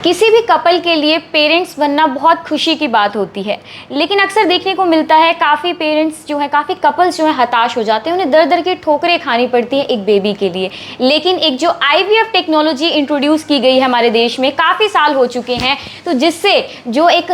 किसी भी कपल के लिए पेरेंट्स बनना बहुत खुशी की बात होती है, लेकिन अक्सर देखने को मिलता है काफ़ी पेरेंट्स जो हैं, काफ़ी कपल्स जो हैं हताश हो जाते हैं। उन्हें दर दर की ठोकरें खानी पड़ती हैं एक बेबी के लिए। लेकिन एक जो आईवीएफ टेक्नोलॉजी इंट्रोड्यूस की गई है हमारे देश में, काफ़ी साल हो चुके हैं, तो जिससे जो एक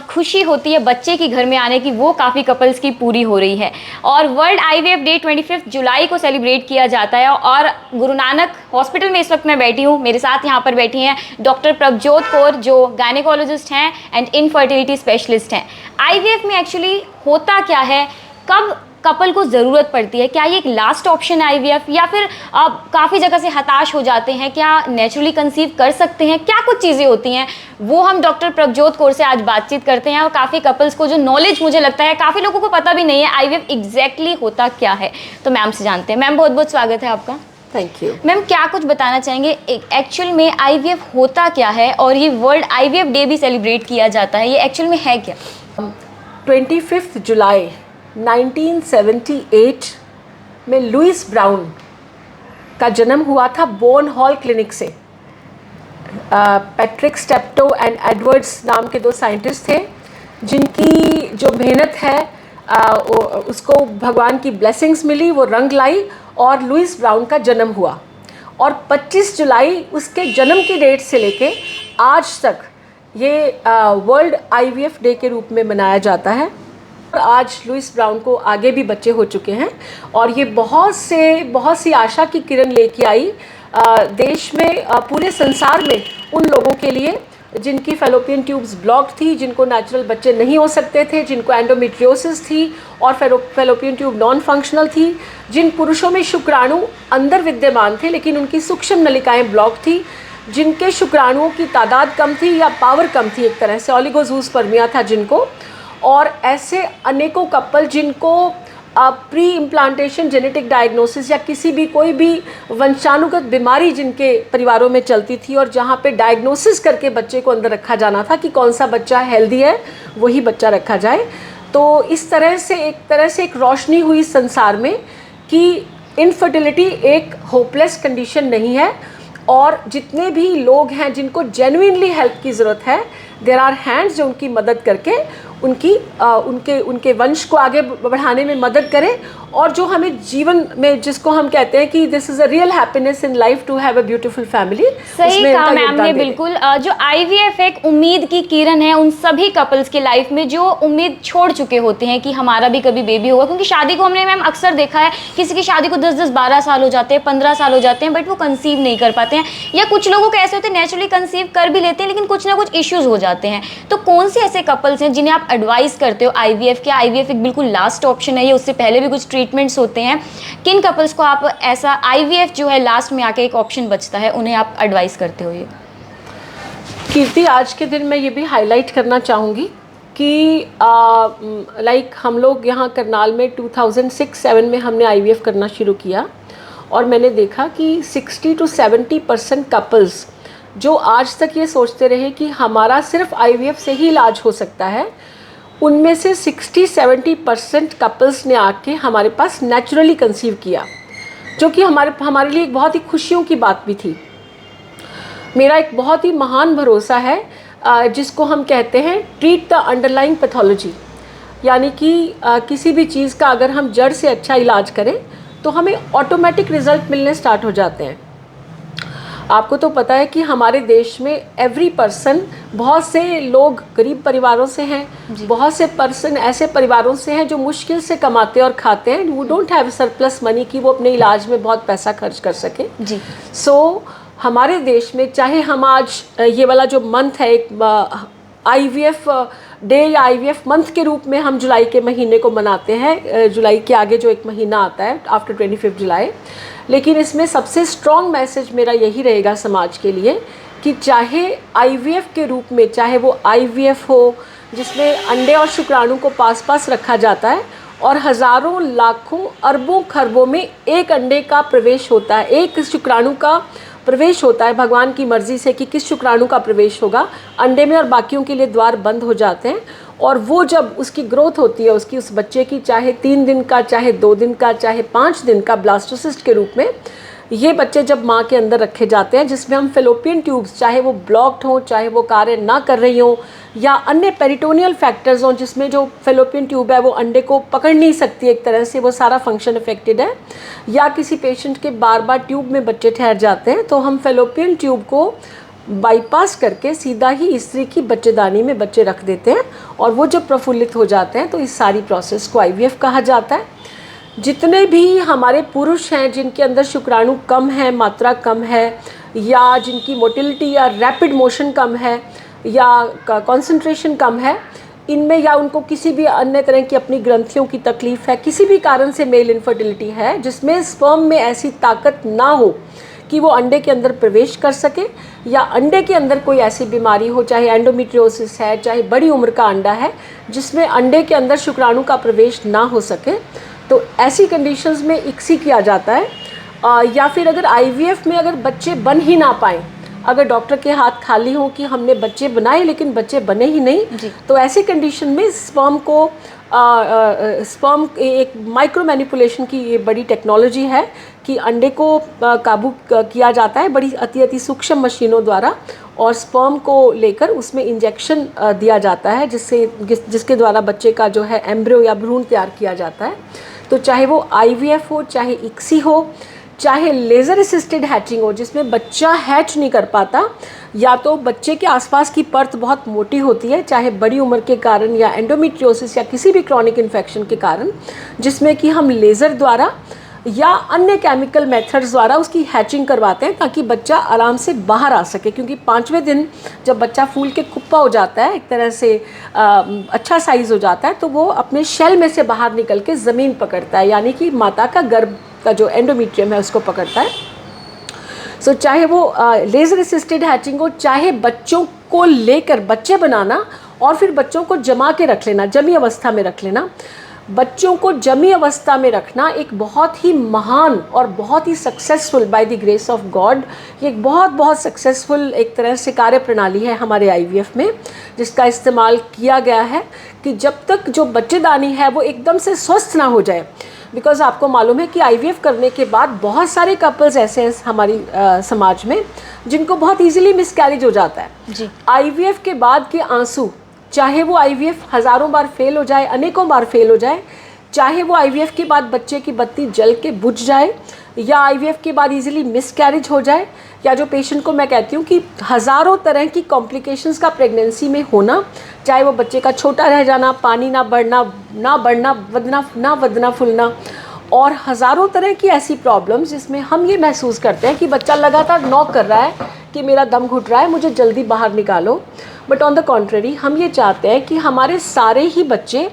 खुशी होती है बच्चे की घर में आने की, वो काफ़ी कपल्स की पूरी हो रही है। और वर्ल्ड आईवीएफ डे 25 जुलाई को सेलिब्रेट किया जाता है। और गुरु नानक हॉस्पिटल में इस वक्त मैं बैठी हूँ, मेरे साथ यहाँ पर बैठी हैं डॉक्टर प्रभजोत कौर, जो गायनेकोलॉजिस्ट हैं एंड इनफर्टिलिटी स्पेशलिस्ट हैं। आईवीएफ में एक्चुअली होता क्या है, कब कपल को ज़रूरत पड़ती है, क्या ये एक लास्ट ऑप्शन है आईवीएफ, या फिर आप काफ़ी जगह से हताश हो जाते हैं, क्या नेचुरली कंसीव कर सकते हैं, क्या कुछ चीज़ें होती हैं, वो हम डॉक्टर प्रभजोत कौर से आज बातचीत करते हैं। और काफ़ी कपल्स को जो नॉलेज, मुझे लगता है काफ़ी लोगों को पता भी नहीं है आईवीएफ एग्जैक्टली होता क्या है। तो मैम से जानते हैं। मैम, बहुत बहुत स्वागत है आपका। थैंक यू मैम, क्या कुछ बताना चाहेंगे एक्चुअल में आईवीएफ होता क्या है, और ये वर्ल्ड आईवीएफ डे भी सेलिब्रेट किया जाता है, ये एक्चुअल में है क्या? 25 जुलाई 1978 में लुइस ब्राउन का जन्म हुआ था बोन हॉल क्लिनिक से। पैट्रिक स्टेप्टो एंड एडवर्ड्स नाम के दो साइंटिस्ट थे, जिनकी जो मेहनत है उसको भगवान की ब्लेसिंग्स मिली, वो रंग लाई और लुइस ब्राउन का जन्म हुआ। और 25 जुलाई उसके जन्म की डेट से लेके आज तक ये वर्ल्ड आईवीएफ डे के रूप में मनाया जाता है। और आज लुइस ब्राउन को आगे भी बच्चे हो चुके हैं, और ये बहुत सी आशा की किरण लेके आई देश में, पूरे संसार में उन लोगों के लिए जिनकी फेलोपियन ट्यूब्स ब्लॉक्ड थी, जिनको नेचुरल बच्चे नहीं हो सकते थे, जिनको एंडोमेट्रियोसिस थी और फेलोपियन ट्यूब नॉन फंक्शनल थी, जिन पुरुषों में शुक्राणु अंदर विद्यमान थे लेकिन उनकी सूक्ष्म नलिकाएं ब्लॉक थी, जिनके शुक्राणुओं की तादाद कम थी या पावर कम थी, एक तरह से ओलिगोजूस्पर्मिया था जिनको। और ऐसे अनेकों कपल जिनको प्री इम्प्लांटेशन जेनेटिक डायग्नोसिस या किसी भी कोई भी वंशानुगत बीमारी जिनके परिवारों में चलती थी, और जहाँ पे डायग्नोसिस करके बच्चे को अंदर रखा जाना था कि कौन सा बच्चा हेल्दी है, वही बच्चा रखा जाए। तो इस तरह से एक रोशनी हुई संसार में कि इनफर्टिलिटी एक होपलेस कंडीशन नहीं है, और जितने भी लोग हैं जिनको जेन्युइनली हेल्प की ज़रूरत है, देयर आर हैंड्स जो उनकी मदद करके उनके वंश को आगे बढ़ाने में मदद करें। और जो हमें जीवन में, जिसको हम कहते हैं कि this is a real happiness in life to have a beautiful family. सही कहा मैम ने, बिल्कुल। जो आईवीएफ एक उम्मीद की किरण है उन सभी कपल्स के लाइफ में जो उम्मीद छोड़ चुके होते हैं कि हमारा भी कभी बेबी होगा। क्योंकि शादी को हमने मैम अक्सर देखा है, किसी की शादी को 10-10 12 साल हो जाते हैं, 15 साल हो जाते हैं, बट वो कंसीव नहीं कर पाते हैं। या कुछ लोगों के ऐसे होते हैं नेचुरली कंसीव कर भी लेते हैं, लेकिन कुछ ना कुछ इश्यूज हो जाते हैं। तो कौन से ऐसे कपल्स हैं जिन्हें आप एडवाइस करते हो आईवीएफ क्या आईवीएफ एक बिल्कुल लास्ट ऑप्शन है, या उससे पहले भी कुछ ट्रीटमेंट्स होते हैं? किन कपल्स को आप ऐसा आईवीएफ जो है लास्ट में आके एक ऑप्शन बचता है, उन्हें आप एडवाइस करते हो? ये कीर्ति, आज के दिन मैं ये भी हाईलाइट करना चाहूँगी कि लाइक हम लोग यहाँ करनाल में 2006-07 में हमने आईवीएफ करना शुरू किया, और मैंने देखा कि 60 to 70% कपल्स जो आज तक ये सोचते रहे कि हमारा सिर्फ आईवीएफ से ही इलाज हो सकता है, उनमें से 60-70% कपल्स ने आके हमारे पास नेचुरली कंसीव किया, जो कि हमारे लिए एक बहुत ही खुशियों की बात भी थी। मेरा एक बहुत ही महान भरोसा है, जिसको हम कहते हैं ट्रीट द अंडरलाइंग पैथोलॉजी, यानी कि किसी भी चीज़ का अगर हम जड़ से अच्छा इलाज करें तो हमें ऑटोमेटिक रिजल्ट मिलने स्टार्ट हो जाते हैं। आपको तो पता है कि हमारे देश में एवरी पर्सन, बहुत से लोग गरीब परिवारों से हैं, बहुत से पर्सन ऐसे परिवारों से हैं जो मुश्किल से कमाते और खाते हैं, वो डोंट हैव सरप्लस मनी कि वो अपने इलाज में बहुत पैसा खर्च कर सकें जी। सो हमारे देश में, चाहे हम आज ये वाला जो मंथ है, एक आईवीएफ डे या आईवीएफ मंथ के रूप में हम जुलाई के महीने को मनाते हैं, जुलाई के आगे जो एक महीना आता है आफ्टर 25 जुलाई, लेकिन इसमें सबसे स्ट्रॉन्ग मैसेज मेरा यही रहेगा समाज के लिए कि चाहे आईवीएफ के रूप में, चाहे वो आईवीएफ हो जिसमें अंडे और शुक्राणु को पास पास रखा जाता है और हज़ारों लाखों अरबों खरबों में एक अंडे का प्रवेश होता है, एक शुक्राणु का प्रवेश होता है, भगवान की मर्ज़ी से कि किस शुक्राणु का प्रवेश होगा अंडे में, और बाकियों के लिए द्वार बंद हो जाते हैं। और वो जब उसकी ग्रोथ होती है, उसकी उस बच्चे की, चाहे 3 दिन का, चाहे 2 दिन का, चाहे 5 दिन का, ब्लास्टोसिस्ट के रूप में, ये बच्चे जब माँ के अंदर रखे जाते हैं, जिसमें हम फेलोपियन ट्यूब्स, चाहे वो ब्लॉक्ड हों, चाहे वो कार्य ना कर रही हों, या अन्य पेरिटोनियल फैक्टर्स हों जिसमें जो फेलोपियन ट्यूब है वो अंडे को पकड़ नहीं सकती, एक तरह से वो सारा फंक्शन अफेक्टेड है, या किसी पेशेंट के बार बार ट्यूब में बच्चे ठहर जाते हैं, तो हम फेलोपियन ट्यूब को बाईपास करके सीधा ही स्त्री की बच्चेदानी में बच्चे रख देते हैं, और वो जब प्रफुल्लित हो जाते हैं तो इस सारी प्रोसेस को IVF कहा जाता है। जितने भी हमारे पुरुष हैं जिनके अंदर शुक्राणु कम है, मात्रा कम है, या जिनकी मोटिलिटी या रैपिड मोशन कम है, या कंसंट्रेशन कम है, इनमें, या उनको किसी भी अन्य तरह की अपनी ग्रंथियों की तकलीफ़ है, किसी भी कारण से मेल इनफर्टिलिटी है, जिसमें स्पर्म में ऐसी ताकत ना हो कि वो अंडे के अंदर प्रवेश कर सके, या अंडे के अंदर कोई ऐसी बीमारी हो, चाहे एंडोमेट्रियोसिस है, चाहे बड़ी उम्र का अंडा है, जिसमें अंडे के अंदर शुक्राणु का प्रवेश ना हो सके, तो ऐसी कंडीशंस में ICSI किया जाता है। या फिर अगर IVF में अगर बच्चे बन ही ना पाएँ, अगर डॉक्टर के हाथ खाली हो कि हमने बच्चे बनाए लेकिन बच्चे बने ही नहीं, तो ऐसी कंडीशन में स्पर्म को स्पर्म एक माइक्रो मैनिपुलेशन की ये बड़ी टेक्नोलॉजी है कि अंडे को काबू किया जाता है बड़ी अति सूक्ष्म मशीनों द्वारा, और स्पर्म को लेकर उसमें इंजेक्शन दिया जाता है, जिसके द्वारा बच्चे का जो है एम्ब्रियो या भ्रूण तैयार किया जाता है। तो चाहे वो IVF हो, चाहे ICSI हो, चाहे लेज़र असिस्टेड हैचिंग हो, जिसमें बच्चा हैच नहीं कर पाता, या तो बच्चे के आसपास की परत बहुत मोटी होती है, चाहे बड़ी उम्र के कारण या एंडोमेट्रियोसिस या किसी भी क्रॉनिक इन्फेक्शन के कारण, जिसमें कि हम लेज़र द्वारा या अन्य केमिकल मेथड्स द्वारा उसकी हैचिंग करवाते हैं ताकि बच्चा आराम से बाहर आ सके। क्योंकि 5वें दिन जब बच्चा फूल के कुप्पा हो जाता है, एक तरह से अच्छा साइज़ हो जाता है, तो वो अपने शेल में से बाहर निकल के ज़मीन पकड़ता है, यानी कि माता का गर्भ का जो एंडोमेट्रियम है उसको पकड़ता है। सो चाहे वो लेज़र असिस्टेड हैचिंग हो, चाहे बच्चों को लेकर बच्चे बनाना और फिर बच्चों को जमा के रख लेना, जमी अवस्था में रख लेना। बच्चों को जमी अवस्था में रखना एक बहुत ही महान और बहुत ही successful, by the grace of God, ये एक बहुत सक्सेसफुल एक तरह से कार्य प्रणाली है हमारे IVF में, जिसका इस्तेमाल किया गया है कि जब तक जो बच्चेदानी है वो एकदम से स्वस्थ ना हो जाए। बिकॉज़ आपको मालूम है कि IVF करने के बाद बहुत सारे कपल्स ऐसे हैं हमारी समाज में जिनको बहुत ईजिली मिसकैरेज हो जाता है जी। IVF के बाद के आंसू, चाहे वो IVF हज़ारों बार फेल हो जाए, अनेकों बार फेल हो जाए, चाहे वो IVF के बाद बच्चे की बत्ती जल के बुझ जाए, या IVF के बाद इजीली मिसकैरेज हो जाए, या जो पेशेंट को मैं कहती हूँ कि हज़ारों तरह की कॉम्प्लिकेशंस का प्रेगनेंसी में होना, चाहे वो बच्चे का छोटा रह जाना, पानी ना बढ़ना, वदना फूलना, और हज़ारों तरह की ऐसी प्रॉब्लम्स जिसमें हम ये महसूस करते हैं कि बच्चा लगातार नॉक कर रहा है कि मेरा दम घुट रहा है, मुझे जल्दी बाहर निकालो। बट ऑन द कॉन्ट्ररी हम ये चाहते हैं कि हमारे सारे ही बच्चे,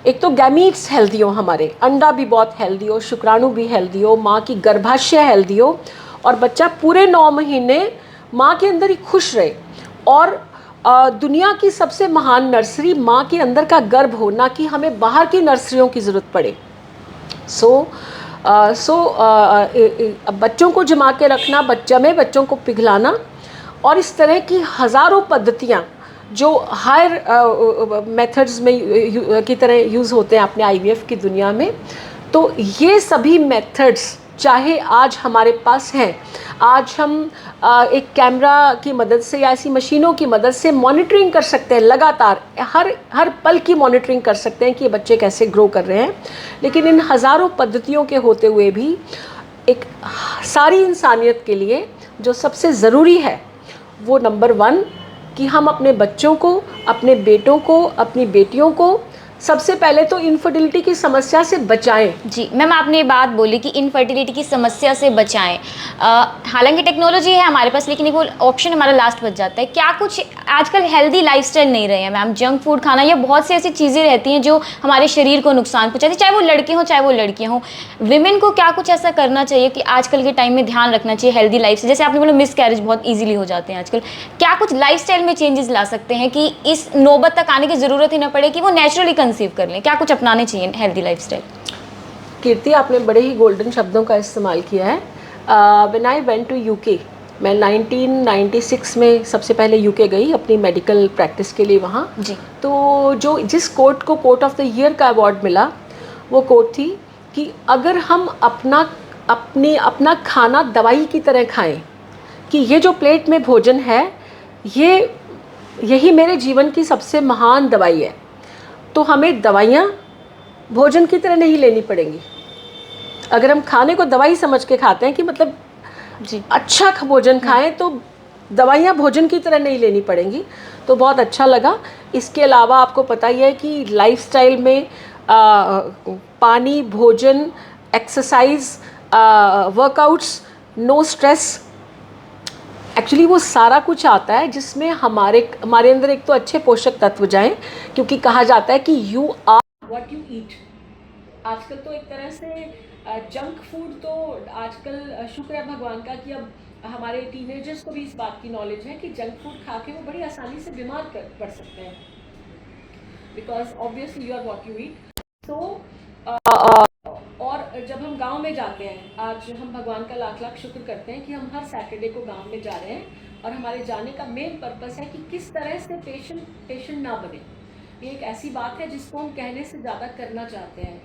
एक तो गैमीट्स हेल्दी हो, हमारे अंडा भी बहुत हेल्दी हो, शुक्राणु भी हेल्दी हो, माँ की गर्भाशय हेल्दी हो, और बच्चा पूरे 9 महीने माँ के अंदर ही खुश रहे, और दुनिया की सबसे महान नर्सरी माँ के अंदर का गर्भ हो, ना कि हमें बाहर की नर्सरियों की ज़रूरत पड़े। बच्चों को जमा के रखना, बच्चों को पिघलाना, और इस तरह की हज़ारों पद्धतियाँ जो हायर मेथड्स में की तरह यूज़ होते हैं अपने IVF की दुनिया में, तो ये सभी मेथड्स चाहे आज हमारे पास हैं, आज हम एक कैमरा की मदद से या ऐसी मशीनों की मदद से मॉनिटरिंग कर सकते हैं, लगातार हर पल की मॉनिटरिंग कर सकते हैं कि ये बच्चे कैसे ग्रो कर रहे हैं। लेकिन इन हज़ारों पद्धतियों के होते हुए भी एक सारी इंसानियत के लिए जो सबसे ज़रूरी है वो नंबर 1 कि हम अपने बच्चों को, अपने बेटों को, अपनी बेटियों को सबसे पहले तो इनफर्टिलिटी की समस्या से बचाएं। जी मैम, आपने ये बात बोली कि इनफर्टिलिटी की समस्या से बचाएं। हालांकि टेक्नोलॉजी है हमारे पास, लेकिन वो ऑप्शन हमारा लास्ट बच जाता है। क्या कुछ आजकल हेल्दी लाइफस्टाइल नहीं रहे हैं मैम, जंक फूड खाना या बहुत सी ऐसी चीज़ें रहती हैं जो हमारे शरीर को नुकसान पहुँचाती है, चाहे वो लड़के हों चाहे वो लड़कियाँ हों। विमेन को क्या कुछ ऐसा करना चाहिए कि आजकल के टाइम में ध्यान रखना चाहिए हेल्दी लाइफ से? जैसे आपने बोला मिस कैरेज बहुत ईजिली हो जाते हैं आजकल, क्या कुछ लाइफस्टाइल में चेंजेस ला सकते हैं कि इस नौबत तक आने की ज़रूरत ही ना पड़े कि वो नेचुरली कंसीव कर लें? क्या कुछ अपनाने चाहिए हेल्दी लाइफस्टाइल? कीर्ति, आपने बड़े ही गोल्डन शब्दों का इस्तेमाल किया है। When I went to UK, मैं 1996 में सबसे पहले UK गई अपनी मेडिकल प्रैक्टिस के लिए वहाँ जी। तो जिस कोर्ट को कोर्ट ऑफ द ईयर का अवार्ड मिला, वो कोर्ट थी कि अगर हम अपना अपना खाना दवाई की तरह खाएं कि ये जो प्लेट में भोजन है यही मेरे जीवन की सबसे महान दवाई है। तो हमें दवाइयाँ भोजन की तरह नहीं लेनी पड़ेंगी। अगर हम खाने को दवाई समझ के खाते हैं कि मतलब जी अच्छा भोजन खाएं तो दवाइयाँ भोजन की तरह नहीं लेनी पड़ेंगी। तो बहुत अच्छा लगा। इसके अलावा आपको पता ही है कि लाइफस्टाइल में पानी, भोजन, exercise, workouts, no stress, actually वो सारा कुछ आता है जिसमें हमारे अंदर एक तो अच्छे पोषक तत्व जाएं, क्योंकि कहा जाता है कि you are what you eat. आजकल तो एक तरह से जंक फूड तो आजकल शुक्र है भगवान का कि अब हमारे टीनेजर्स को भी इस बात की नॉलेज है कि जंक फूड खा के वो बड़ी आसानी से बीमार पड़ सकते हैं, because obviously you are what you eat. So और जब हम गांव में जाते हैं, आज हम भगवान का लाख लाख शुक्र करते हैं कि हम हर सैटरडे को गांव में जा रहे हैं, और हमारे जाने का मेन पर्पस है कि किस तरह से पेशेंट ना बने। ये एक ऐसी बात है जिसको हम कहने से ज़्यादा करना चाहते हैं।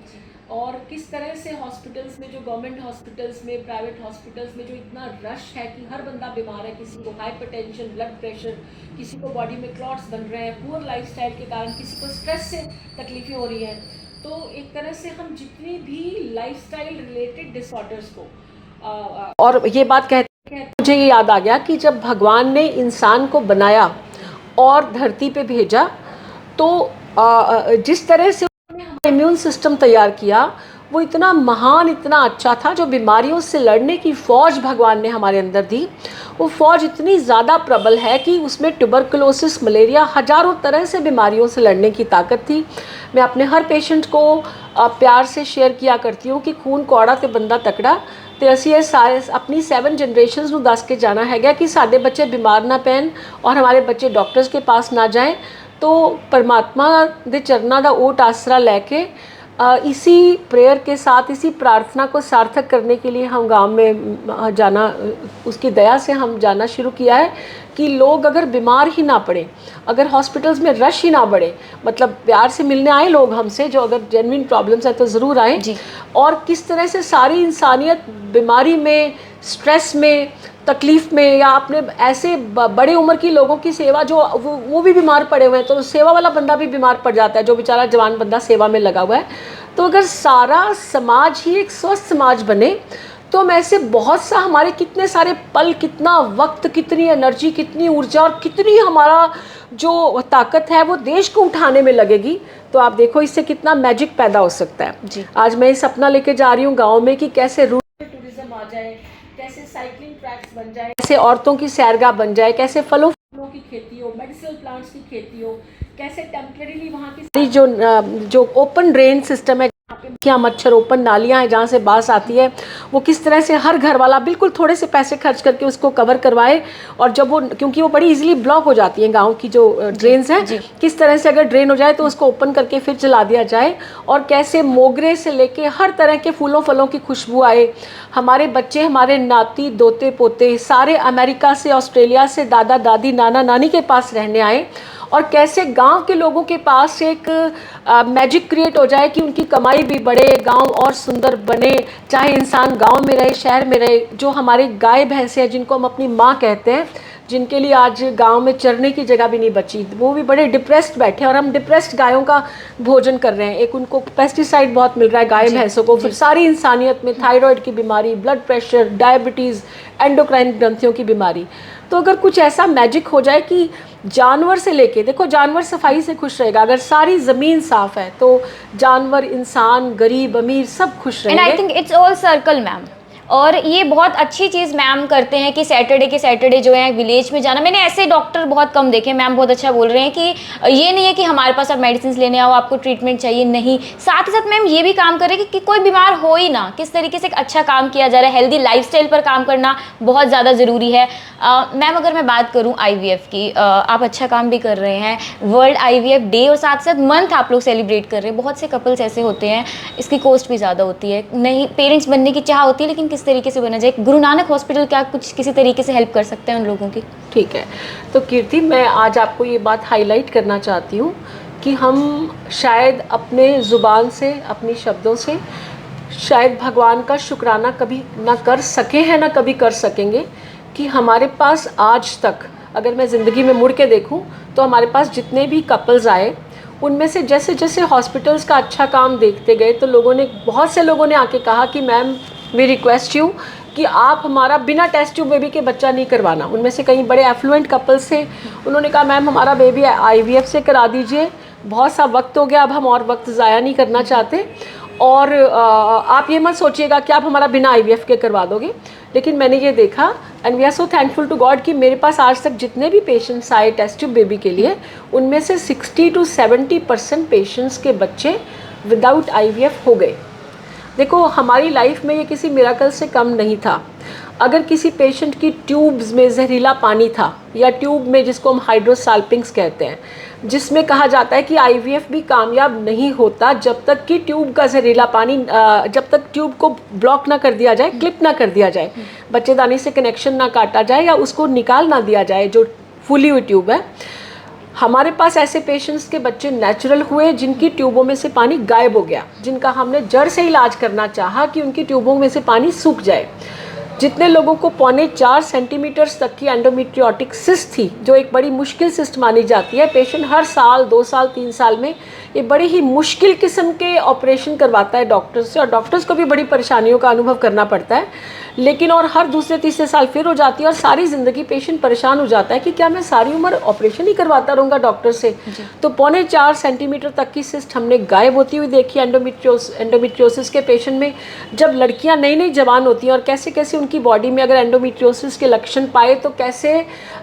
और किस तरह से हॉस्पिटल्स में, जो गवर्नमेंट हॉस्पिटल्स में, प्राइवेट हॉस्पिटल्स में जो इतना रश है कि हर बंदा बीमार है, किसी को हाइपरटेंशन, ब्लड प्रेशर, किसी को बॉडी में क्लॉट्स बन रहे हैं, पुअर लाइफस्टाइल के कारण किसी को स्ट्रेस से तकलीफें हो रही हैं। तो एक तरह से हम जितनी भी लाइफस्टाइल रिलेटेड डिसऑर्डर्स को और ये बात कहते हैं, मुझे ये याद आ गया कि जब भगवान ने इंसान को बनाया और धरती पे भेजा तो जिस तरह से उन्होंने हमारा इम्यून सिस्टम तैयार किया वो इतना महान, इतना अच्छा था। जो बीमारियों से लड़ने की फ़ौज भगवान ने हमारे अंदर दी, वो फ़ौज इतनी ज़्यादा प्रबल है कि उसमें ट्यूबरकुलोसिस, मलेरिया, हज़ारों तरह से बीमारियों से लड़ने की ताकत थी। मैं अपने हर पेशेंट को प्यार से शेयर किया करती हूँ कि खून कौड़ा ते बंदा तकड़ा। तो ਅਸੀਂ ਇਹ ਸਾਰੇ अपनी 7 जनरेशन्स ਨੂੰ ਦੱਸ के जाना है कि साढ़े बच्चे बीमार ना पैन और हमारे बच्चे डॉक्टर्स के पास ना जाएं। तो परमात्मा दे चरना दा ओट आसरा लैके इसी प्रेयर के साथ, इसी प्रार्थना को सार्थक करने के लिए हम गांव में जाना, उसकी दया से हम जाना शुरू किया है कि लोग अगर बीमार ही ना पड़े, अगर हॉस्पिटल्स में रश ही ना बढ़े, मतलब प्यार से मिलने आए लोग हमसे, जो अगर जेन्युइन प्रॉब्लम्स है तो ज़रूर आए। और किस तरह से सारी इंसानियत बीमारी में, स्ट्रेस में, तकलीफ़ में, या अपने ऐसे बड़े उम्र की लोगों की सेवा, जो वो भी बीमार पड़े हुए हैं, तो सेवा वाला बंदा भी बीमार पड़ जाता है, जो बेचारा जवान बंदा सेवा में लगा हुआ है। तो अगर सारा समाज ही एक स्वस्थ समाज बने तो हम ऐसे बहुत सा, हमारे कितने सारे पल, कितना वक्त, कितनी एनर्जी, कितनी ऊर्जा और कितनी हमारा जो ताकत है वो देश को उठाने में लगेगी। तो आप देखो इससे कितना मैजिक पैदा हो सकता है। आज मैं ये सपना लेके जा रही हूँ गाँव में कि कैसे रूरल टूरिज्म आ जाए, कैसे साइकिलिंग ट्रैक्स बन जाए, कैसे औरतों की सैरगाह बन जाए, कैसे फलों की खेती हो, मेडिसिनल प्लांट्स की खेती हो, कैसे टेम्परेरीली वहाँ की जो ओपन ड्रेन सिस्टम है, क्या मच्छर, ओपन नालियाँ हैं जहाँ से बास आती है, वो किस तरह से हर घर वाला बिल्कुल थोड़े से पैसे खर्च करके उसको कवर करवाए। और जब वो, क्योंकि वो बड़ी इजीली ब्लॉक हो जाती हैं गांव की जो ड्रेन्स हैं, किस तरह से अगर ड्रेन हो जाए तो उसको ओपन करके फिर चला दिया जाए। और कैसे मोगरे से लेके हर तरह के फूलों फलों की खुशबू आए। हमारे बच्चे, हमारे नाती, दोते पोते सारे अमेरिका से, ऑस्ट्रेलिया से दादा दादी, नाना नानी के पास रहने आए, और कैसे गांव के लोगों के पास एक मैजिक क्रिएट हो जाए कि उनकी कमाई भी बढ़े, गांव और सुंदर बने। चाहे इंसान गांव में रहे, शहर में रहे। जो हमारे गाय भैंसे हैं, जिनको हम अपनी माँ कहते हैं, जिनके लिए आज गांव में चरने की जगह भी नहीं बची, वो भी बड़े डिप्रेस्ड बैठे, और हम डिप्रेस्ड गायों का भोजन कर रहे हैं। एक उनको पेस्टिसाइड बहुत मिल रहा है गाय भैंसों को, फिर सारी इंसानियत में थायराइड की बीमारी, ब्लड प्रेशर, डायबिटीज़, एंडोक्राइन ग्रंथियों की बीमारी। तो अगर कुछ ऐसा मैजिक हो जाए कि जानवर से लेके, देखो जानवर सफाई से खुश रहेगा, अगर सारी ज़मीन साफ़ है तो जानवर, इंसान, गरीब, अमीर सब खुश रहेंगे। And I think it's all circle ma'am. और ये बहुत अच्छी चीज़ मैम करते हैं कि सैटरडे जो है विलेज में जाना। मैंने ऐसे डॉक्टर बहुत कम देखे। मैम बहुत अच्छा बोल रहे हैं कि ये नहीं है कि हमारे पास आप मेडिसिन लेने आओ, आपको ट्रीटमेंट चाहिए, नहीं। साथ ही साथ मैम ये भी काम कर रहे हैं कि कोई बीमार हो ही ना, किस तरीके से एक अच्छा काम किया जा रहा है। हेल्दी लाइफस्टाइल पर काम करना बहुत ज़्यादा ज़रूरी है। मैम अगर मैं बात करूँ IVF की, आप अच्छा काम भी कर रहे हैं। वर्ल्ड IVF डे और साथ साथ मंथ आप लोग सेलिब्रेट कर रहे हैं। बहुत से कपल्स ऐसे होते हैं, इसकी कॉस्ट भी ज़्यादा होती है, नहीं पेरेंट्स बनने की चाह होती है, लेकिन किस तरीके से बना जाए। गुरु नानक हॉस्पिटल क्या कुछ किसी तरीके से हेल्प कर सकते हैं उन लोगों की? ठीक है, तो कीर्ति मैं आज आपको ये बात हाईलाइट करना चाहती हूँ कि हम शायद अपने ज़ुबान से, अपने शब्दों से शायद भगवान का शुक्राना कभी ना कर सके हैं ना कभी कर सकेंगे कि हमारे पास आज तक, अगर मैं ज़िंदगी में मुड़ के देखूं तो हमारे पास जितने भी कपल्स आए उनमें से जैसे जैसे हॉस्पिटल्स का अच्छा काम देखते गए तो बहुत से लोगों ने आके कहा कि मैम वी रिक्वेस्ट यू कि आप हमारा बिना टेस्ट ट्यूब बेबी के बच्चा नहीं करवाना। उनमें से कई बड़े एफ्लुएंट कपल्स थे, उन्होंने कहा मैम हमारा बेबी IVF से करा दीजिए, बहुत सा वक्त हो गया, अब हम और वक्त ज़ाया नहीं करना चाहते, और आप ये मत सोचिएगा कि आप हमारा बिना IVF के करवा दोगे। लेकिन मैंने ये देखा and we are so thankful to God कि मेरे पास आज तक जितने भी पेशेंट्स आए टेस्ट ट्यूब बेबी के लिए, उनमें से 60 to 70% पेशेंट्स के बच्चे विदाउट IVF हो गए। देखो हमारी लाइफ में ये किसी मिराकल से कम नहीं था। अगर किसी पेशेंट की ट्यूब्स में जहरीला पानी था, या ट्यूब में जिसको हम हाइड्रोसाल्पिंग्स कहते हैं, जिसमें कहा जाता है कि IVF भी कामयाब नहीं होता जब तक कि ट्यूब का जहरीला पानी जब तक ट्यूब को ब्लॉक ना कर दिया जाए, क्लिप ना कर दिया जाए, बच्चेदानी से कनेक्शन ना काटा जाए या उसको निकाल ना दिया जाए जो फूली हुई ट्यूब है। हमारे पास ऐसे पेशेंट्स के बच्चे नेचुरल हुए जिनकी ट्यूबों में से पानी गायब हो गया, जिनका हमने जड़ से इलाज करना चाहा कि उनकी ट्यूबों में से पानी सूख जाए। जितने लोगों को 4.25 सेंटीमीटर तक की एंडोमेट्रियोटिक सिस्ट थी, जो एक बड़ी मुश्किल सिस्ट मानी जाती है, पेशेंट हर साल 2 साल 3 साल में ये बड़े ही मुश्किल किस्म के ऑपरेशन करवाता है डॉक्टर्स से, और डॉक्टर्स को भी बड़ी परेशानियों का अनुभव करना पड़ता है। लेकिन और हर दूसरे तीसरे साल फिर हो जाती है, और सारी ज़िंदगी पेशेंट परेशान हो जाता है कि क्या मैं सारी उम्र ऑपरेशन ही करवाता रहूँगा डॉक्टर से। तो 4.25 सेंटीमीटर तक की सिस्ट हमने गायब होती हुई देखी एंडोमेट्रियोसिस के पेशेंट में। जब लड़कियां नई नई जवान होती हैं और कैसे कैसे उनकी बॉडी में अगर एंडोमेट्रियोसिस के लक्षण पाए तो कैसे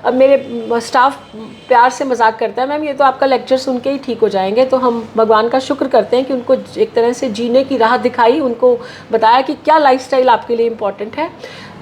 मेरे स्टाफ प्यार से मजाक करता है, मैम ये तो आपका लेक्चर सुन के ही ठीक हो जाएंगे। तो हम भगवान का शुक्र करते हैं कि उनको एक तरह से जीने की राह दिखाई, उनको बताया कि क्या लाइफस्टाइल आपके लिए इम्पॉर्टेंट है।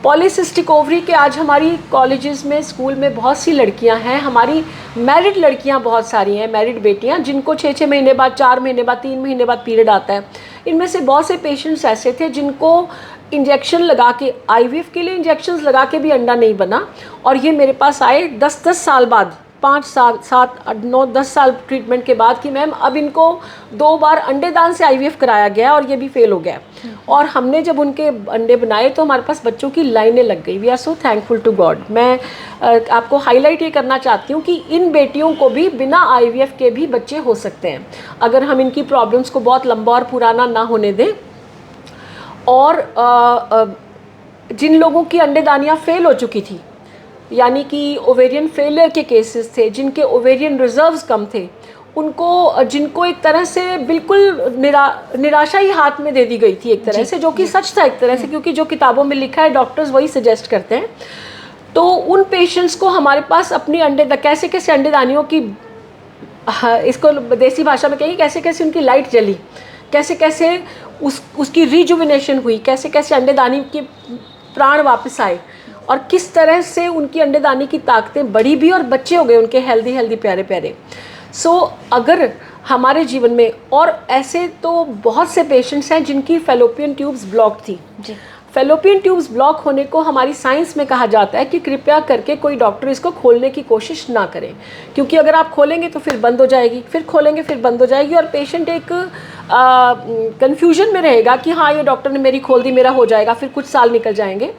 पॉलीसिस्टिक ओवरी के आज हमारी कॉलेजेस में, स्कूल में बहुत सी लड़कियां हैं, हमारी मैरिड लड़कियां बहुत सारी हैं, मैरिड बेटियां जिनको 6-6 महीने बाद, 4 महीने बाद, 3 महीने बाद पीरियड आता है। इनमें से बहुत से पेशेंट्स ऐसे थे जिनको इंजेक्शन लगा के, IVF के लिए इंजेक्शन्स लगा के भी अंडा नहीं बना, और ये मेरे पास आए 10-10 साल बाद, 5 साल 7 9 10 साल ट्रीटमेंट के बाद कि मैम अब इनको 2 बार अंडेदान से IVF कराया गया और ये भी फेल हो गया। और हमने जब उनके अंडे बनाए तो हमारे पास बच्चों की लाइनें लग गई। We are so thankful to God. मैं आपको हाईलाइट ये करना चाहती हूँ कि इन बेटियों को भी बिना IVF के भी बच्चे हो सकते हैं, अगर हम इनकी प्रॉब्लम्स को बहुत लंबा और पुराना ना होने दें। और जिन लोगों की अंडेदानियाँ फेल हो चुकी थी, यानी कि ओवेरियन फेलियर के केसेस थे, जिनके ओवेरियन रिजर्व्स कम थे, उनको, जिनको एक तरह से बिल्कुल निराशा ही हाथ में दे दी गई थी एक तरह से, जो कि सच था एक तरह से, क्योंकि जो किताबों में लिखा है डॉक्टर्स वही सजेस्ट करते हैं। तो उन पेशेंट्स को हमारे पास अपनी कैसे कैसे अंडेदानियों की, इसको देसी भाषा में कहेंगे, कैसे कैसे उनकी लाइट जली, कैसे कैसे उसकी रिजुविनेशन हुई, कैसे कैसे अंडेदानी के प्राण वापस आए, और किस तरह से उनकी अंडेदानी की ताकतें बढ़ी भी और बच्चे हो गए उनके हेल्दी प्यारे प्यारे। अगर हमारे जीवन में, और ऐसे तो बहुत से पेशेंट्स हैं जिनकी फेलोपियन ट्यूब्स ब्लॉक थी। फेलोपियन ट्यूब्स ब्लॉक होने को हमारी साइंस में कहा जाता है कि कृपया करके कोई डॉक्टर इसको खोलने की कोशिश ना करें, क्योंकि अगर आप खोलेंगे तो फिर बंद हो जाएगी, फिर खोलेंगे फिर बंद हो जाएगी, और पेशेंट एक कन्फ्यूजन में रहेगा कि हाँ ये डॉक्टर ने मेरी खोल दी, मेरा हो जाएगा, फिर कुछ साल निकल जाएंगे।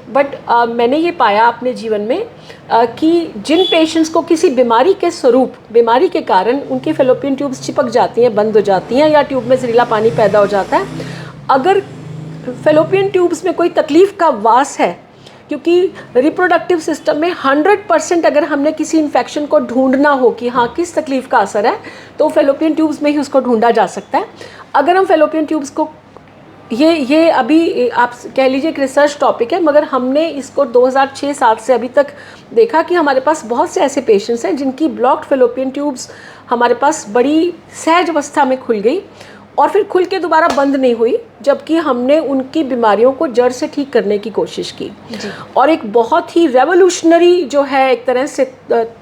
बट मैंने ये पाया अपने जीवन में कि जिन पेशेंट्स को किसी बीमारी के स्वरूप, बीमारी के कारण उनकी फेलोपियन ट्यूब्स चिपक जाती हैं, बंद हो जाती हैं, या ट्यूब में जहरीला पानी पैदा हो जाता है, अगर फेलोपियन ट्यूब्स में कोई तकलीफ़ का वास है, क्योंकि रिप्रोडक्टिव सिस्टम में 100% अगर हमने किसी इन्फेक्शन को ढूंढना हो कि हाँ किस तकलीफ़ का असर है, तो फेलोपियन ट्यूब्स में ही उसको ढूंढा जा सकता है। अगर हम फेलोपियन ट्यूब्स को, ये अभी आप कह लीजिए एक रिसर्च टॉपिक है, मगर हमने इसको 2006-7 से अभी तक देखा कि हमारे पास बहुत से ऐसे पेशेंट्स हैं जिनकी ब्लॉक्ड फेलोपियन ट्यूब्स हमारे पास बड़ी सहज अवस्था में खुल गई और फिर खुल के दोबारा बंद नहीं हुई, जबकि हमने उनकी बीमारियों को जड़ से ठीक करने की कोशिश की। और एक बहुत ही रेवोल्यूशनरी जो है एक तरह से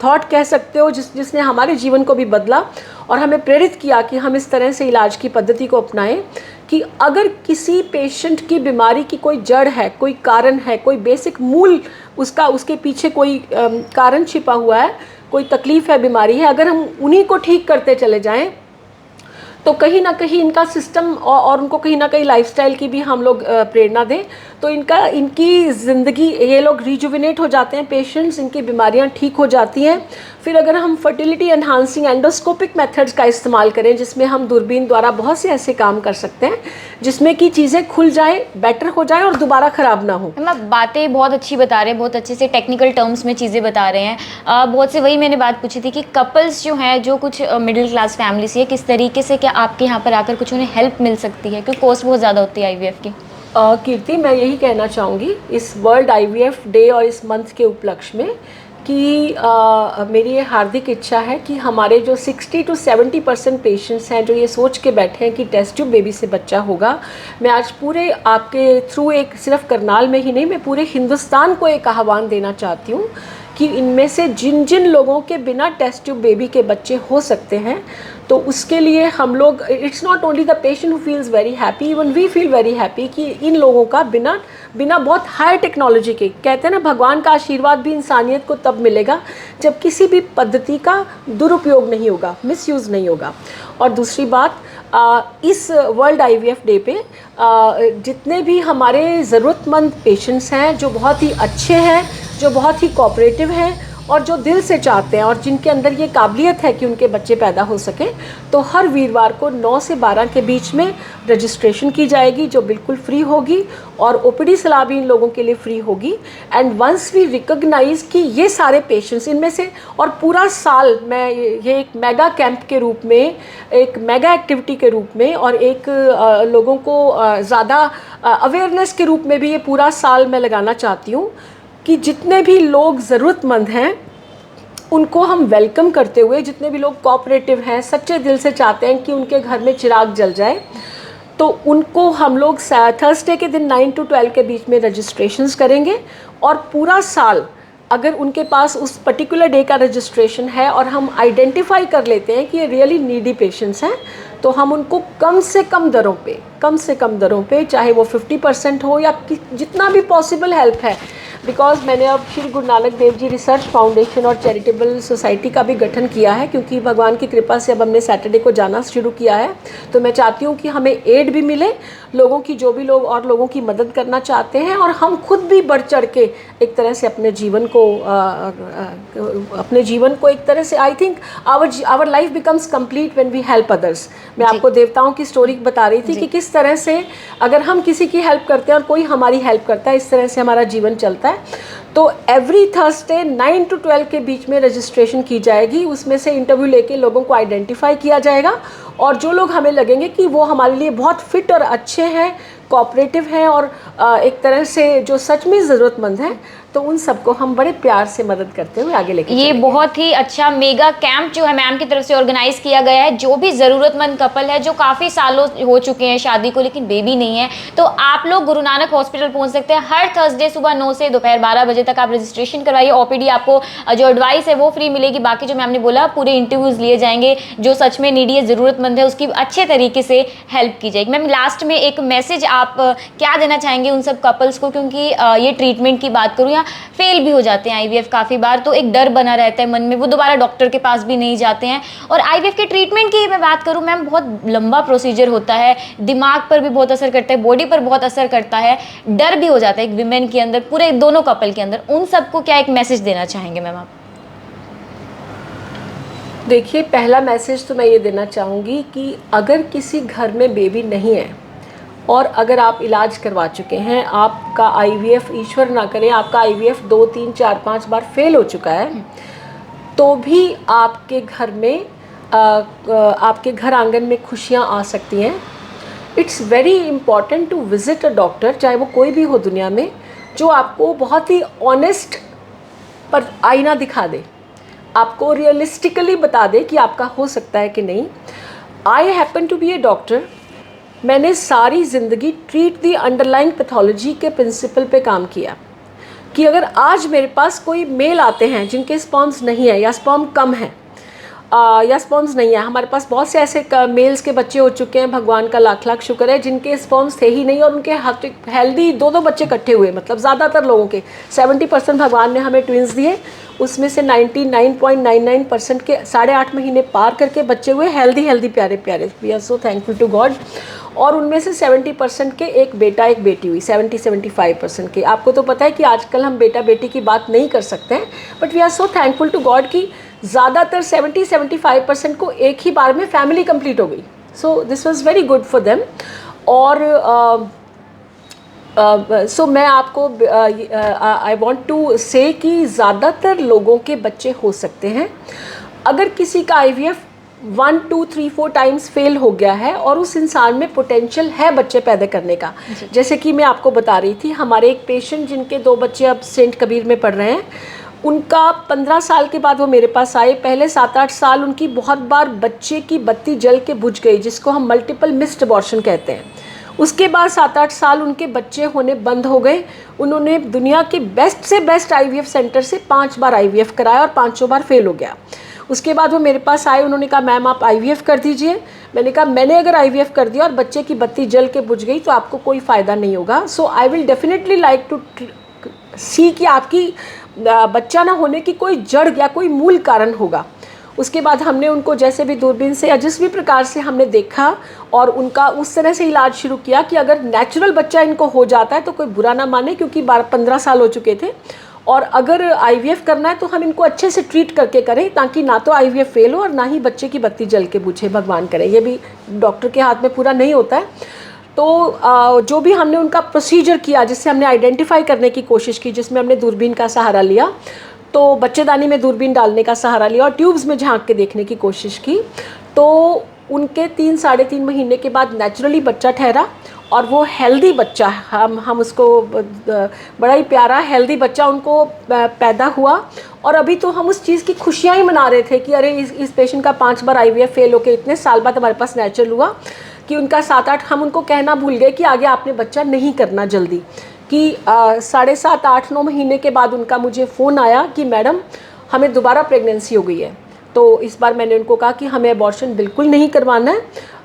थॉट कह सकते हो, जिसने हमारे जीवन को भी बदला और हमें प्रेरित किया कि हम इस तरह से इलाज की पद्धति को अपनाएं कि अगर किसी पेशेंट की बीमारी की कोई जड़ है, कोई कारण है, कोई बेसिक मूल उसके पीछे कोई कारण छिपा हुआ है, कोई तकलीफ़ है, बीमारी है, अगर हम उन्हीं को ठीक करते चले जाएं तो कहीं ना कहीं इनका सिस्टम और उनको कहीं ना कहीं लाइफस्टाइल की भी हम लोग प्रेरणा दें, तो इनकी ज़िंदगी, ये लोग रिजुविनेट हो जाते हैं पेशेंट्स, इनकी बीमारियां ठीक हो जाती हैं। फिर अगर हम फर्टिलिटी एनहांसिंग एंडोस्कोपिक मेथड्स का इस्तेमाल करें, जिसमें हम दूरबीन द्वारा बहुत से ऐसे काम कर सकते हैं जिसमें कि चीज़ें खुल जाए, बेटर हो जाए और दोबारा ख़राब ना हो। मैम आप बातें बहुत अच्छी बता रहे हैं, बहुत अच्छे से टेक्निकल टर्म्स में चीज़ें बता रहे हैं। बहुत से वही मैंने बात पूछी थी कि कपल्स जो हैं, जो कुछ मिडिल क्लास फैमिली से, किस तरीके से क्या आपके यहाँ पर आकर कुछ उन्हें हेल्प मिल सकती है, क्योंकि कॉस्ट बहुत ज़्यादा होती है IVF की। कीर्ति, मैं यही कहना चाहूँगी इस वर्ल्ड IVF डे और इस मंथ के उपलक्ष्य में कि मेरी ये हार्दिक इच्छा है कि हमारे जो 60 to 70% पेशेंट्स हैं जो ये सोच के बैठे हैं कि टेस्ट ट्यूब बेबी से बच्चा होगा, मैं आज पूरे आपके थ्रू, एक सिर्फ करनाल में ही नहीं, मैं पूरे हिंदुस्तान को एक आह्वान देना चाहती हूँ कि इनमें से जिन जिन लोगों के बिना टेस्ट ट्यूब बेबी के बच्चे हो सकते हैं, तो उसके लिए हम लोग, it's not only the patient who feels very happy, even we feel very happy कि इन लोगों का बिना बहुत हाई टेक्नोलॉजी के, कहते हैं ना, भगवान का आशीर्वाद भी इंसानियत को तब मिलेगा जब किसी भी पद्धति का दुरुपयोग नहीं होगा, मिसयूज़ नहीं होगा। और दूसरी बात, इस वर्ल्ड IVF डे पे जितने भी हमारे ज़रूरतमंद पेशेंट्स हैं, जो बहुत ही अच्छे हैं, जो बहुत ही कोऑपरेटिव हैं और जो दिल से चाहते हैं और जिनके अंदर ये काबिलियत है कि उनके बच्चे पैदा हो सकें, तो हर वीरवार को 9 से 12 के बीच में रजिस्ट्रेशन की जाएगी, जो बिल्कुल फ्री होगी, और OPD सलाह भी इन लोगों के लिए फ्री होगी। एंड वंस वी रिकॉग्नाइज कि ये सारे पेशेंट्स इनमें से, और पूरा साल मैं ये एक मेगा कैंप के रूप में, एक मेगा एक्टिविटी के रूप में, और एक लोगों को ज़्यादा अवेयरनेस के रूप में भी ये पूरा साल मैं लगाना चाहती हूँ कि जितने भी लोग ज़रूरतमंद हैं उनको हम वेलकम करते हुए, जितने भी लोग कोऑपरेटिव हैं, सच्चे दिल से चाहते हैं कि उनके घर में चिराग जल जाए, तो उनको हम लोग थर्सडे के दिन 9 to 12 के बीच में रजिस्ट्रेशंस करेंगे। और पूरा साल अगर उनके पास उस पर्टिकुलर डे का रजिस्ट्रेशन है और हम आइडेंटिफाई कर लेते हैं कि ये रियली नीडी पेशेंट्स हैं, तो हम उनको कम से कम दरों पे, चाहे वो 50% हो या जितना भी पॉसिबल हेल्प है, बिकॉज मैंने अब श्री गुरु नानक देव जी रिसर्च फाउंडेशन और चैरिटेबल सोसाइटी का भी गठन किया है, क्योंकि भगवान की कृपा से अब हमने सैटरडे को जाना शुरू किया है। तो मैं चाहती हूँ कि हमें एड भी मिले लोगों की, जो भी लोग और लोगों की मदद करना चाहते हैं, और हम खुद भी बढ़ चढ़ के एक तरह से अपने जीवन को एक तरह से, I think our life becomes complete when we help others. मैं आपको देवताओं की स्टोरी बता रही थी कि किस तरह से अगर हम किसी की हेल्प करते हैं और कोई हमारी हेल्प करता है, इस तरह से हमारा जीवन चलता है। तो एवरी थर्सडे 9 to 12 के बीच में रजिस्ट्रेशन की जाएगी, उसमें से इंटरव्यू लेके लोगों को आइडेंटिफाई किया जाएगा, और जो लोग हमें लगेंगे कि वो हमारे लिए बहुत फिट और अच्छे हैं, कोऑपरेटिव हैं, और एक तरह से जो सच में ज़रूरतमंद हैं, तो उन सबको हम बड़े प्यार से मदद करते हुए आगे लेके ये बहुत ही अच्छा मेगा कैंप जो है मैम की तरफ से ऑर्गेनाइज किया गया है। जो भी ज़रूरतमंद कपल है, जो काफ़ी सालों हो चुके हैं शादी को लेकिन बेबी नहीं है, तो आप लोग गुरु नानक हॉस्पिटल पहुंच सकते हैं। हर थर्सडे सुबह 9 से दोपहर 12 बजे तक आप रजिस्ट्रेशन करवाइए। OPD आपको जो एडवाइस है वो फ्री मिलेगी। बाकी जो मैम ने बोला, पूरे इंटरव्यूज़ लिए जाएंगे, जो सच में नीडी है, ज़रूरतमंद है, उसकी अच्छे तरीके से हेल्प की जाएगी। मैम लास्ट में एक मैसेज आप क्या देना चाहेंगे उन सब कपल्स को, क्योंकि ये ट्रीटमेंट की बात करूँ, या फेल भी हो जाते हैं IVF काफ़ी बार, तो एक डर बना रहता है मन में, वो दोबारा डॉक्टर के पास भी नहीं जाते हैं। और IVF के ट्रीटमेंट की मैं बात करूं मैम, बहुत लंबा प्रोसीजर होता है, दिमाग पर भी बहुत असर करता है, बॉडी पर बहुत असर करता है, डर भी हो जाता है एक विमेन के अंदर, पूरे दोनों कपल के अंदर। उन सबको क्या एक मैसेज देना चाहेंगे मैम आप? देखिए, पहला मैसेज तो मैं ये देना चाहूँगी कि अगर किसी घर में बेबी नहीं है और अगर आप इलाज करवा चुके हैं, आपका IVF, ईश्वर ना करे, आपका IVF 2, 3, 4, 5 बार फेल हो चुका है, तो भी आपके घर में आपके घर आंगन में खुशियाँ आ सकती हैं। It's very important to visit a doctor, चाहे वो कोई भी हो दुनिया में, जो आपको बहुत ही ऑनेस्ट पर आईना दिखा दे, आपको रियलिस्टिकली बता दे कि आपका हो सकता है कि नहीं। I happen to be a doctor. मैंने सारी ज़िंदगी ट्रीट दी अंडरलाइंग पैथोलॉजी के प्रिंसिपल पे काम किया कि अगर आज मेरे पास कोई मेल आते हैं जिनके स्पर्म्स नहीं है या स्पर्म कम है, या स्पर्म्स नहीं है। हमारे पास बहुत से ऐसे मेल्स के बच्चे हो चुके हैं, भगवान का लाख लाख शुक्र है, जिनके स्पर्म्स थे ही नहीं और उनके हेल्दी दो दो बच्चे इकट्ठे हुए। मतलब ज़्यादातर लोगों के 70% भगवान ने हमें ट्विंस दिए, उसमें से 99.99% के 8.5 महीने पार करके बच्चे हुए हेल्दी प्यारे प्यारे। We are so thankful to God. और उनमें से 70% के एक बेटा एक बेटी हुई, 70-75% के। आपको तो पता है कि आजकल हम बेटा बेटी की बात नहीं कर सकते हैं, but we are so thankful to God कि ज़्यादातर 70-75% को एक ही बार में फैमिली कंप्लीट हो गई। So this was very good for them. और सो मैं आपको आई वॉन्ट टू से कि ज़्यादातर लोगों के बच्चे हो सकते हैं। अगर किसी का IVF 1, 2, 3, 4 टाइम्स फेल हो गया है और उस इंसान में पोटेंशियल है बच्चे पैदा करने का, जैसे कि मैं आपको बता रही थी, हमारे एक पेशेंट जिनके 2 बच्चे अब सेंट कबीर में पढ़ रहे हैं, उनका 15 साल के बाद वो मेरे पास आए। पहले 7-8 साल उनकी बहुत बार बच्चे की बत्ती जल के बुझ गई, जिसको हम मल्टीपल मिस्ड अबॉर्शन कहते हैं। उसके बाद 7-8 साल उनके बच्चे होने बंद हो गए। उन्होंने दुनिया के बेस्ट से बेस्ट IVF सेंटर से 5 बार IVF कराया और 5 बार फेल हो गया। उसके बाद वो मेरे पास आए, उन्होंने कहा मैम आप IVF कर दीजिए। मैंने कहा मैंने अगर IVF कर दिया और बच्चे की बत्ती जल के बुझ गई तो आपको कोई फ़ायदा नहीं होगा। So I will definitely like to see कि आपकी बच्चा ना होने की कोई जड़ या कोई मूल कारण होगा। उसके बाद हमने उनको जैसे भी दूरबीन से या जिस भी प्रकार से हमने देखा और उनका उस तरह से इलाज शुरू किया कि अगर नेचुरल बच्चा इनको हो जाता है तो कोई बुरा ना माने, क्योंकि 12-15 साल हो चुके थे। और अगर IVF करना है तो हम इनको अच्छे से ट्रीट करके करें, ताकि ना तो IVF फेल हो और ना ही बच्चे की बत्ती जल के बुझे, भगवान करे। ये भी डॉक्टर के हाथ में पूरा नहीं होता है। तो जो भी हमने उनका प्रोसीजर किया, जिससे हमने आइडेंटिफाई करने की कोशिश की, जिसमें हमने दूरबीन का सहारा लिया, तो बच्चेदानी में दूरबीन डालने का सहारा लिया और ट्यूब्स में झांक के देखने की कोशिश की, तो उनके 3-3.5 महीने के बाद नेचुरली बच्चा ठहरा और वो हेल्दी बच्चा, हम उसको बड़ा ही प्यारा हेल्दी बच्चा उनको पैदा हुआ। और अभी तो हम उस चीज़ की खुशियाँ ही मना रहे थे कि अरे इस पेशेंट का 5 बार IVF फेल होकर इतने साल बाद हमारे पास नेचुरल हुआ, कि उनका 7-8, हम उनको कहना भूल गए कि आगे आपने बच्चा नहीं करना जल्दी, कि 7.5, 8-9 महीने के बाद उनका मुझे फ़ोन आया कि मैडम हमें दोबारा प्रेगनेंसी हो गई है। तो इस बार मैंने उनको कहा कि हमें अबॉर्शन बिल्कुल नहीं करवाना है,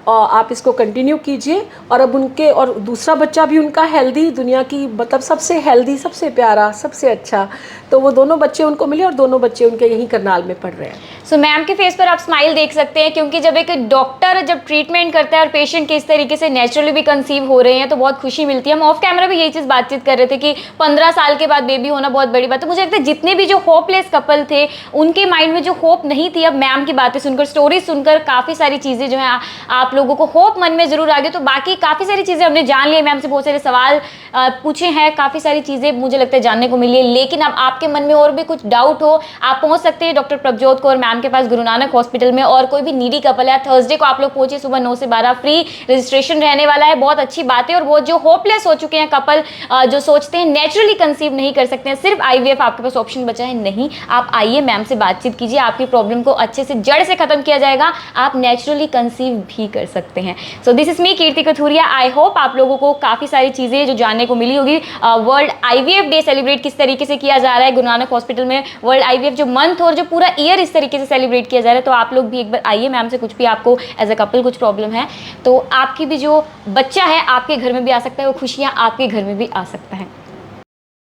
आप इसको कंटिन्यू कीजिए। और अब उनके और दूसरा बच्चा भी उनका हेल्दी, दुनिया की मतलब सबसे हेल्दी, सबसे प्यारा, सबसे अच्छा। तो वो दोनों बच्चे उनको मिले और दोनों बच्चे उनके यहीं करनाल में पढ़ रहे हैं। सो मैम के फेस पर आप स्माइल देख सकते हैं, क्योंकि जब एक डॉक्टर जब ट्रीटमेंट करता है और पेशेंट के इस तरीके से नेचुरली भी कंसीव हो रहे हैं तो बहुत खुशी मिलती है। हम ऑफ कैमरा भी यही चीज़ बातचीत कर रहे थे कि 15 साल के बाद बेबी होना बहुत बड़ी बात है। मुझे लगता है जितने भी जो होपलेस कपल थे उनके माइंड में जो होप नहीं थी, अब मैम की बातें सुनकर, स्टोरी सुनकर काफ़ी सारी चीज़ें जो है आप लोगों को होप मन में ज़रूर आ गई। तो बाकी काफ़ी सारी चीज़ें हमने जान ली, मैम से बहुत सारे सवाल पूछे हैं, काफ़ी सारी चीज़ें मुझे लगता है जानने को मिली है। लेकिन अब आपके मन में और भी कुछ डाउट हो, आप पहुंच सकते हैं डॉक्टर प्रभजोत को और मैम के पास गुरु नानक हॉस्पिटल में। और कोई भी नीडी कपल है, थर्सडे को आप लोग पहुंचे, सुबह 9 से 12 फ्री रजिस्ट्रेशन रहने वाला है। बहुत अच्छी बात है। और वो जो होपलेस हो चुके हैं कपल, जो सोचते हैं नेचुरली कंसीव नहीं कर सकते हैं, सिर्फ IVF आपके पास ऑप्शन बचा है, नहीं, आप आइए मैम से बातचीत कीजिए, आपकी प्रॉब्लम को अच्छे से जड़ से खत्म किया जाएगा, आप नेचुरली कंसीव भी कर सकते हैं। So this is me Kirti Kathuria. I hope आप लोगों को काफ़ी सारी चीज़ें जो जानने को मिली होगी। वर्ल्ड IVF डे सेलिब्रेट किस तरीके से किया जा रहा है गुरु नानक हॉस्पिटल में, वर्ल्ड IVF जो मंथ और जो पूरा ईयर इस तरीके से सेलिब्रेट किया जा रहा है। तो आप लोग भी एक बार आइए, मैम से कुछ भी आपको एज अ कपल कुछ प्रॉब्लम है तो आपकी भी जो बच्चा है आपके घर में भी आ सकता है, वो खुशियाँ आपके घर में भी आ सकता है।